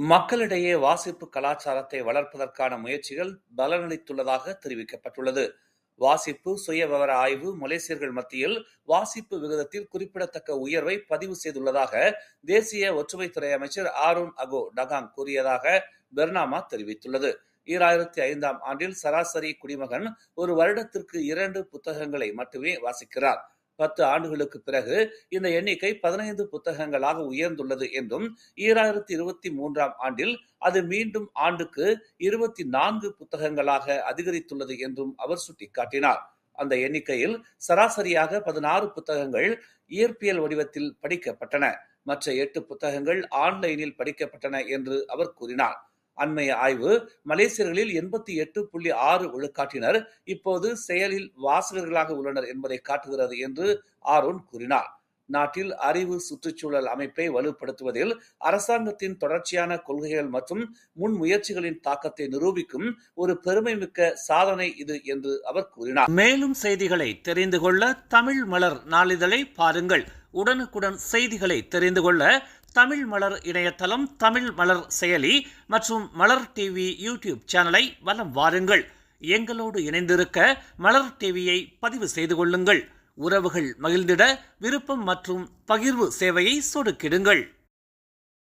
மக்களிடையே வாசிப்பு கலாச்சாரத்தை வளர்ப்பதற்கான முயற்சிகள் பலனளித்துள்ளதாக தெரிவிக்கப்பட்டுள்ளது. வாசிப்பு சுயவிவர ஆய்வு மலேசியர்கள் மத்தியில் வாசிப்பு விகிதத்தில் குறிப்பிடத்தக்க உயர்வை பதிவு செய்துள்ளதாக தேசிய ஒற்றுமைத்துறை அமைச்சர் ஆரோன் அகோ டகாங் கூறியதாக பெர்னாமா தெரிவித்துள்ளது. 2005 ஆண்டில் சராசரி குடிமகன் ஒரு வருடத்திற்கு 2 புத்தகங்களை மட்டுமே வாசிக்கிறார். 10 ஆண்டுகளுக்கு பிறகு இந்த எண்ணிக்கை 15 புத்தகங்களாக உயர்ந்துள்ளது என்றும் 2023 ஆண்டில் அது மீண்டும் ஆண்டுக்கு 24 புத்தகங்களாக அதிகரித்துள்ளது என்றும் அவர் சுட்டிக்காட்டினார். அந்த எண்ணிக்கையில் சராசரியாக 16 புத்தகங்கள் இயற்பியல் வடிவத்தில் படிக்கப்பட்டன, மற்ற 8 புத்தகங்கள் ஆன்லைனில் படிக்கப்பட்டன என்று அவர் கூறினார். அண்மைய ஆய்வு மலேசியர்களில் 88.6 விழுக்காட்டினர் இப்போது செயலில் வாசகர்களாக உள்ளனர் என்பதை காட்டுகிறது என்று ஆரோன் கூறினார். நாட்டில் அறிவு சுற்றுச்சூழல் அமைப்பை வலுப்படுத்துவதில் அரசாங்கத்தின் தொடர்ச்சியான கொள்கைகள் மற்றும் முன்முயற்சிகளின் தாக்கத்தை நிரூபிக்கும் ஒரு பெருமைமிக்க சாதனை இது என்று அவர் கூறினார். மேலும் செய்திகளை தெரிந்து கொள்ள தமிழ் மலர் நாளிதழை பாருங்கள். உடனுக்குடன் செய்திகளை தெரிந்து கொள்ள தமிழ் மலர் இணையதளம், தமிழ் மலர் செயலி மற்றும் மலர் டிவி யூடியூப் சேனலை வலம் வாருங்கள். எங்களோடு இணைந்திருக்க மலர் டிவியை பதிவு செய்து கொள்ளுங்கள். உறவுகள் மகிழ்ந்திட விருப்பம் மற்றும் பகிர்வு சேவையை சொடுக்கிடுங்கள்.